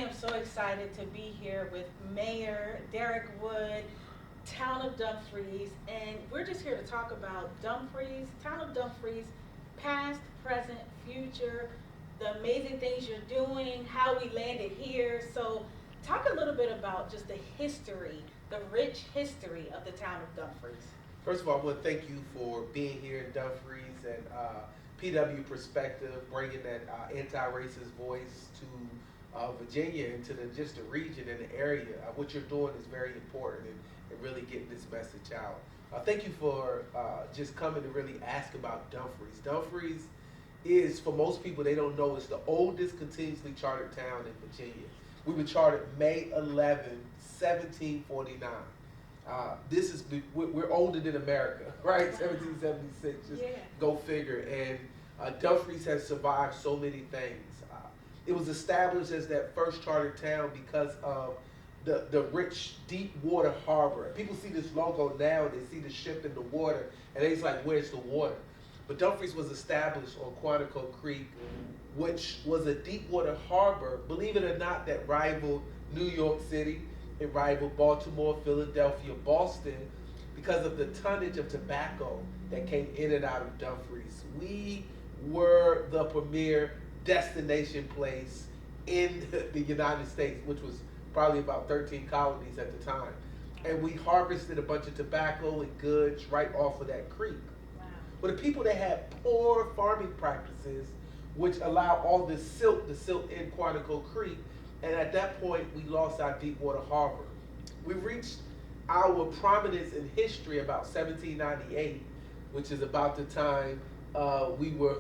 am so excited to be here with Mayor Derrick Wood, Town of Dumfries, and we're just here to talk about Dumfries, Town of Dumfries, past, present, future, the amazing things you're doing, how we landed here. So, talk a little bit about just the history, the rich history of the Town of Dumfries. First of all, I want to thank you for being here in Dumfries and PW Perspective, bringing that anti-racist voice to Virginia and to just the region and the area. What you're doing is very important and really getting this message out. Thank you for just coming to really ask about Dumfries. Dumfries is, for most people, they don't know, it's the oldest continuously chartered town in Virginia. We were chartered May 11, 1749. This is, we're older than America, right? 1776, just go figure. And Dumfries has survived so many things. It was established as that first chartered town because of the rich deep water harbor. People see this logo now, they see the ship in the water, and they're like, where's the water? But Dumfries was established on Quantico Creek, which was a deep water harbor, believe it or not, that rivaled New York City. It rivaled Baltimore, Philadelphia, Boston, because of the tonnage of tobacco that came in and out of Dumfries. We were the premier destination place in the United States, which was probably about 13 colonies at the time. And we harvested a bunch of tobacco and goods right off of that creek. Wow. But the people that had poor farming practices, which allowed all this silt to silt in Quantico Creek, and at that point, we lost our deep water harbor. We reached our prominence in history about 1798, which is about the time we were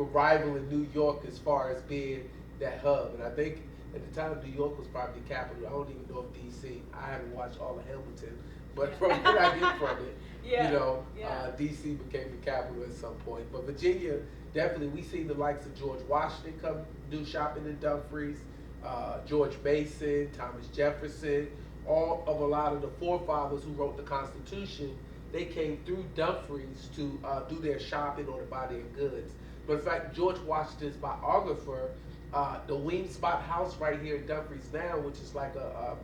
rivaling New York as far as being that hub. And I think at the time, New York was probably the capital. I don't even know if D.C. I haven't watched all of Hamilton, but from what I get from it, D.C. became the capital at some point. But Virginia, definitely, we seen the likes of George Washington come do shopping in Dumfries. George Mason, Thomas Jefferson, all of a lot of the forefathers who wrote the Constitution, they came through Dumfries to do their shopping or to buy their goods. But in fact, George Washington's biographer, the Wing Spot House right here in Dumfries now, which is like a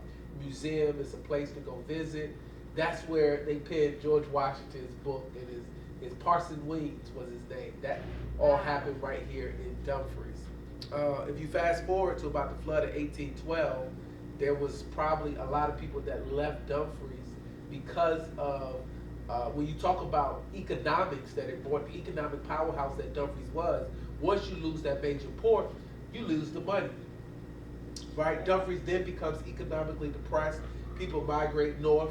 museum, it's a place to go visit. That's where they penned George Washington's book, and his Parson Weems was his name. That all happened right here in Dumfries. If you fast forward to about the flood of 1812, there was probably a lot of people that left Dumfries because of, when you talk about economics that it brought, the economic powerhouse that Dumfries was, once you lose that major port, you lose the money, right? Dumfries then becomes economically depressed. People migrate north,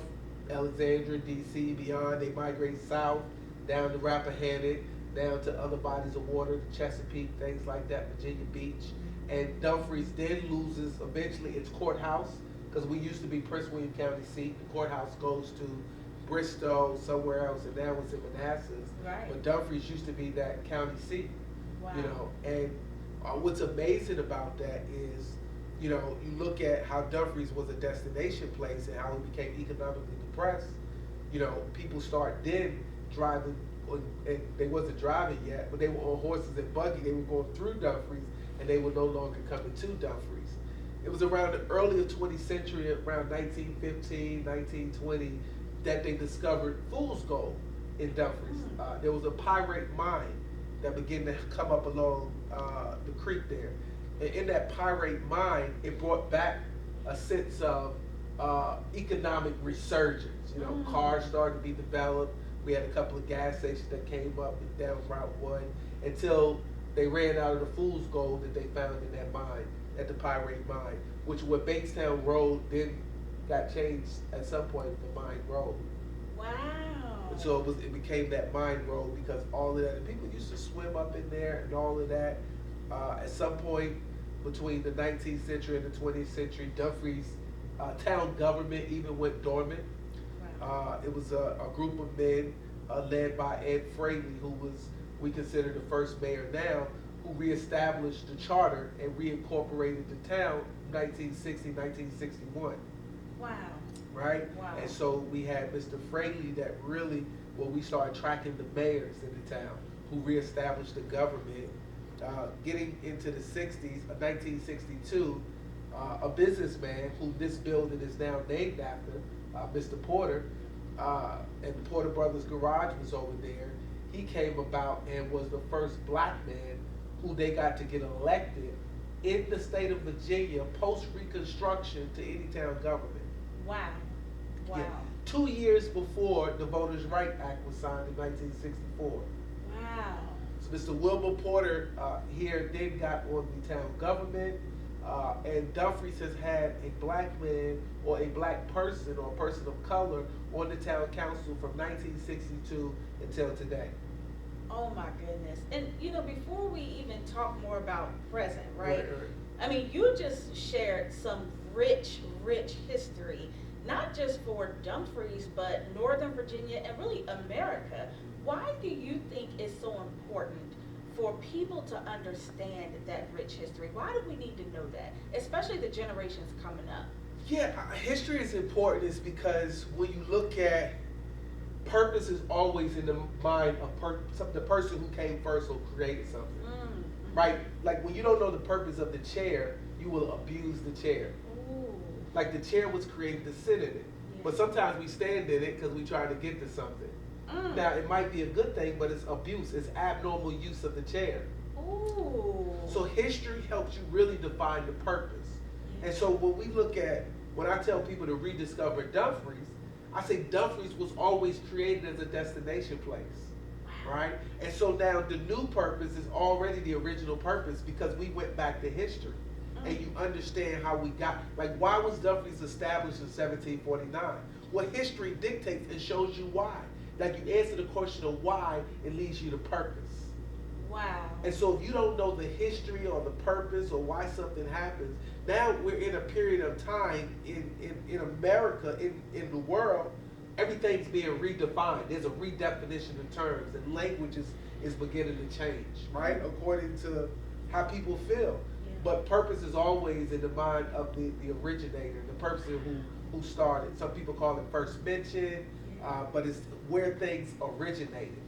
Alexandria, D.C., beyond. They migrate south, down to Rappahannock, down to other bodies of water, Chesapeake, things like that, Virginia Beach. And Dumfries then loses eventually its courthouse, because we used to be Prince William County seat. The courthouse goes to Bristol, somewhere else, and now it's in Manassas. Right. But Dumfries used to be that county seat. Wow. And what's amazing about that is, you look at how Dumfries was a destination place and how it became economically depressed. People start then driving, and they wasn't driving yet, but they were on horses and buggy. They were going through Dumfries, and they were no longer coming to Dumfries. It was around the earlier 20th century, around 1915, 1920, that they discovered fool's gold in Dumfries. There was a pyrite mine that began to come up along the creek there. And in that pyrite mine, it brought back a sense of economic resurgence. Cars started to be developed. We had a couple of gas stations that came up down Route 1 until they ran out of the fool's gold that they found in that mine, at the pyrite mine, which where Batestown Road then got changed at some point to Mine Road. Wow. And so it became that Mine Road because all of that, and people used to swim up in there and all of that. At some point between the 19th century and the 20th century, Dumfries town government even went dormant. It was a group of men led by Ed Fraley, who we consider the first mayor now, who reestablished the charter and reincorporated the town in 1960, 1961. Wow. Right? Wow. And so we had Mr. Fraley that really, we started tracking the mayors in the town who reestablished the government. Getting into the 60s, 1962, a businessman who this building is now named after, Mr. Porter, and the Porter Brothers Garage was over there. He came about and was the first black man who they got to get elected in the state of Virginia post-Reconstruction to any town government. Wow. Wow. Yeah. 2 years before the Voters' Right Act was signed in 1964. Wow. So Mr. Wilbur Porter here then got on the town government, and Dumfries has had a black man or a black person or a person of color on the town council from 1962 until today. Oh my goodness. And you know, before we even talk more about present, right? I mean, you just shared some rich, rich history, not just for Dumfries, but Northern Virginia and really America. Why do you think it's so important for people to understand that rich history? Why do we need to know that, especially the generations coming up? Yeah, history is important is because when you look at purpose is always in the mind of the person who came first or created something, right? Like when you don't know the purpose of the chair, you will abuse the chair. Ooh. Like the chair was created to sit in it, but sometimes we stand in it because we try to get to something. Now it might be a good thing, but it's abuse. It's abnormal use of the chair. Ooh. So history helps you really define the purpose. And so when I tell people to rediscover Dumfries, I say Dumfries was always created as a destination place, right? And so now the new purpose is already the original purpose because we went back to history. And you understand how we got, like why was Dumfries established in 1749? Well, history dictates and shows you why. Like you answer the question of why, it leads you to purpose. Wow. And so if you don't know the history or the purpose or why something happens, now we're in a period of time in America, in the world, everything's being redefined. There's a redefinition of terms and language is beginning to change, right? According to how people feel. Yeah. But purpose is always in the mind of the originator, the person who started. Some people call it first mention, but it's where things originated.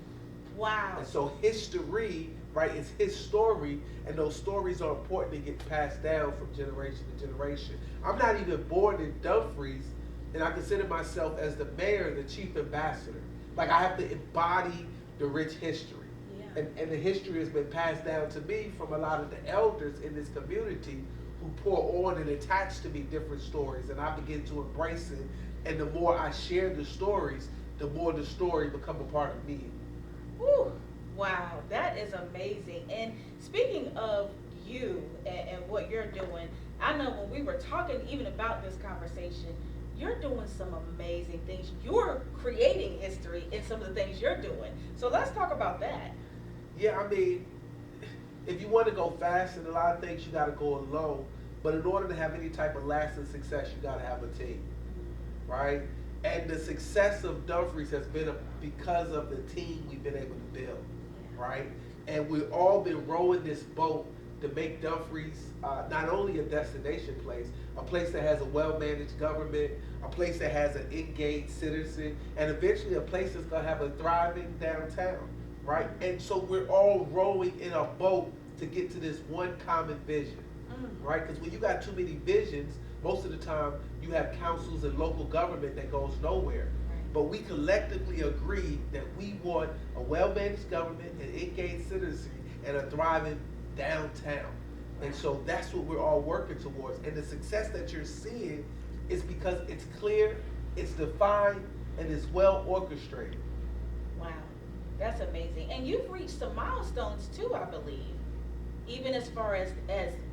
Wow. And so history, right, is his story, and those stories are important to get passed down from generation to generation. I'm not even born in Dumfries, and I consider myself as the mayor, the chief ambassador. Like I have to embody the rich history. Yeah. And the history has been passed down to me from a lot of the elders in this community who pour on and attach to me different stories, and I begin to embrace it. And the more I share the stories, the more the story become a part of me. Woo. Wow, that is amazing. And speaking of you and what you're doing, I know when we were talking even about this conversation, you're doing some amazing things. You're creating history in some of the things you're doing. So let's talk about that. Yeah, I mean, if you want to go fast in a lot of things, you got to go alone. But in order to have any type of lasting success, you got to have a team, right? And the success of Dumfries has been because of the team we've been able to build, right? And we've all been rowing this boat to make Dumfries not only a destination place, a place that has a well-managed government, a place that has an engaged citizen, and eventually a place that's going to have a thriving downtown, right? And so we're all rowing in a boat to get to this one common vision, right? Because when you got too many visions, most of the time you have councils and local government that goes nowhere. But we collectively agree that we want a well-managed government, an engaged citizenry, and a thriving downtown. And so that's what we're all working towards. And the success that you're seeing is because it's clear, it's defined, and it's well orchestrated. Wow, that's amazing. And you've reached some milestones too, I believe. Even as far as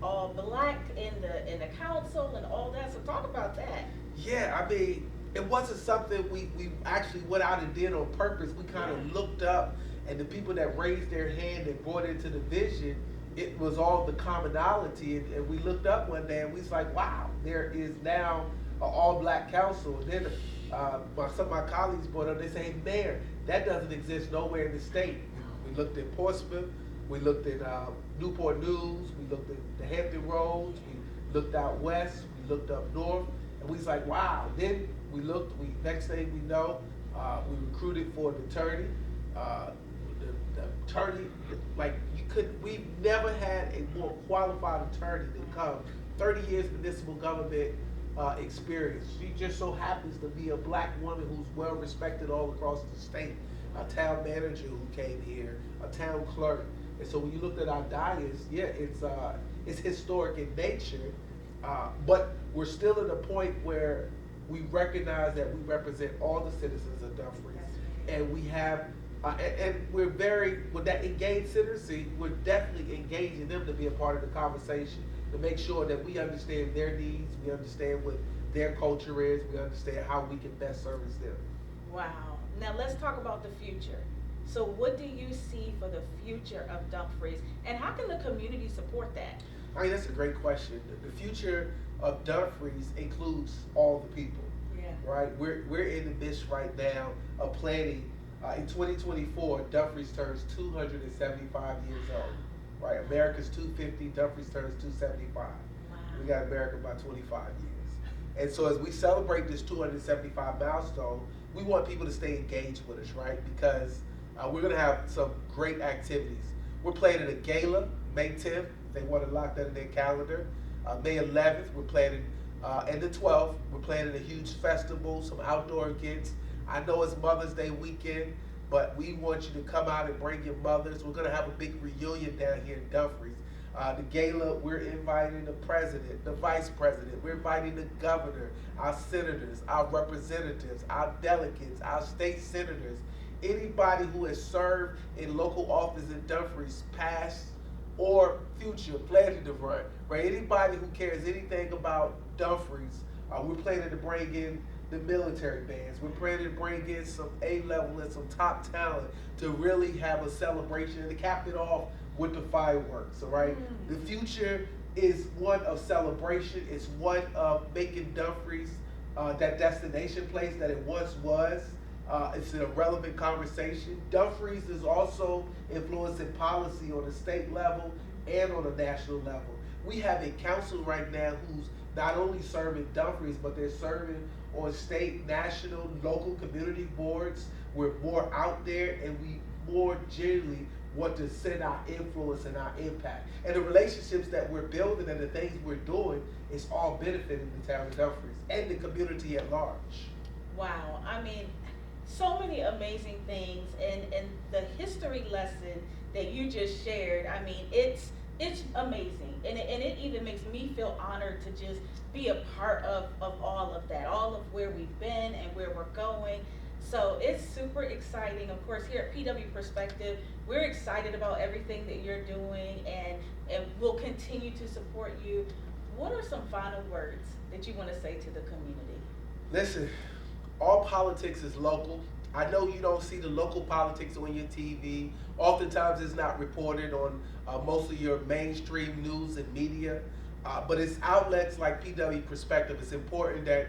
all black in the council and all that. So talk about that. Yeah, I mean, it wasn't something we actually went out and did on purpose. We kind of looked up, and the people that raised their hand and brought into the vision, it was all the commonality. And we looked up one day and we was like, wow, there is now an all-black council. And then some of my colleagues brought up, they say, hey, Mayor, that doesn't exist nowhere in the state. We looked at Portsmouth, we looked at Newport News, we looked at the Hampton Roads, we looked out west, we looked up north, and we was like, wow. Then we looked, next thing we know, we recruited for an attorney. The attorney, like we've never had a more qualified attorney to come 30 years municipal government experience. She just so happens to be a black woman who's well respected all across the state. A town manager who came here, a town clerk. And so when you looked at our dais, yeah, it's historic in nature, but we're still at a point where we recognize that we represent all the citizens of Dumfries, and we have, and we're very, with that engaged citizenry, we're definitely engaging them to be a part of the conversation, to make sure that we understand their needs, we understand what their culture is, we understand how we can best service them. Wow. Now let's talk about the future. So what do you see for the future of Dumfries, and how can the community support that? I mean, that's a great question. The future of Dumfries includes all the people. Yeah. Right? We're in the midst right now of planning. In 2024, Dumfries turns 275 years old. Right? America's 250, Dumfries turns 275. Wow. We got America by 25 years. And so as we celebrate this 275 milestone, we want people to stay engaged with us, right? Because we're going to have some great activities. We're planning a gala May 10th. They want to lock that in their calendar. May 11th, we're planning, and the 12th, we're planning a huge festival, some outdoor events. I know it's Mother's Day weekend, but we want you to come out and bring your mothers. We're going to have a big reunion down here in Dumfries. The gala, we're inviting the president, the vice president, we're inviting the governor, our senators, our representatives, our delegates, our state senators, anybody who has served in local office in Dumfries, past or future, planning to run, right? Anybody who cares anything about Dumfries, we're planning to bring in the military bands. We're planning to bring in some A-level and some top talent to really have a celebration and to cap it off with the fireworks, all right? The future is one of celebration. It's one of making Dumfries that destination place that it once was. It's an irrelevant conversation. Dumfries is also influencing policy on the state level and on the national level. We have a council right now who's not only serving Dumfries, but they're serving on state, national, local community boards. We're more out there, and we more generally want to send our influence and our impact. And the relationships that we're building and the things we're doing is all benefiting the town of Dumfries and the community at large. Wow. I mean, so many amazing things, and the history lesson that you just shared, I mean, it's amazing, and it even makes me feel honored to just be a part of all of that, all of where we've been and where we're going. So it's super exciting. Of course, here at PW Perspective, we're excited about everything that you're doing, and we'll continue to support you. What are some final words that you want to say to the community? Listen, all politics is local. I know you don't see the local politics on your TV. Oftentimes it's not reported on most of your mainstream news and media. But it's outlets like PW Perspective. It's important that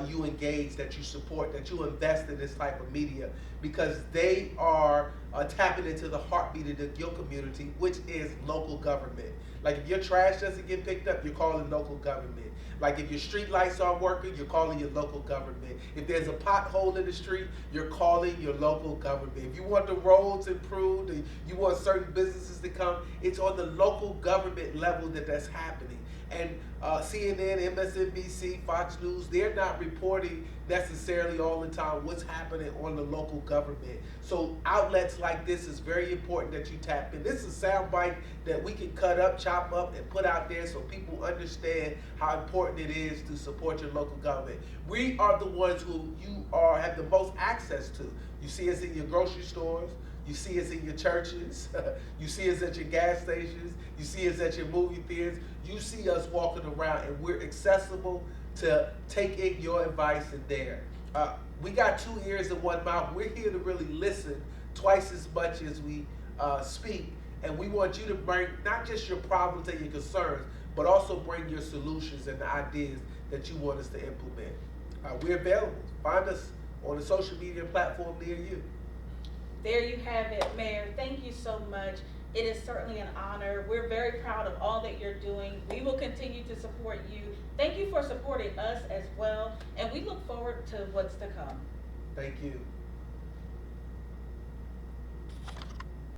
you engage, that you support, that you invest in this type of media, because they are tapping into the heartbeat of your community, which is local government. Like if your trash doesn't get picked up, you're calling local government. Like if your street lights aren't working, you're calling your local government. If there's a pothole in the street, you're calling your local government. If you want the roads improved, you want certain businesses to come, it's on the local government level that's happening. And CNN, MSNBC, Fox News, they're not reporting necessarily all the time what's happening on the local government. So outlets like this is very important that you tap in. This is a soundbite that we can cut up, chop up, and put out there so people understand how important it is to support your local government. We are the ones who you have the most access to. You see us in your grocery stores. You see us in your churches, you see us at your gas stations, you see us at your movie theaters, you see us walking around, and we're accessible to take in your advice and there. We got 2 ears and 1 mouth. We're here to really listen twice as much as we speak, and we want you to bring not just your problems and your concerns, but also bring your solutions and the ideas that you want us to implement. We're available. Find us on a social media platform near you. There you have it, Mayor. Thank you so much. It is certainly an honor. We're very proud of all that you're doing. We will continue to support you. Thank you for supporting us as well, and we look forward to what's to come. Thank you.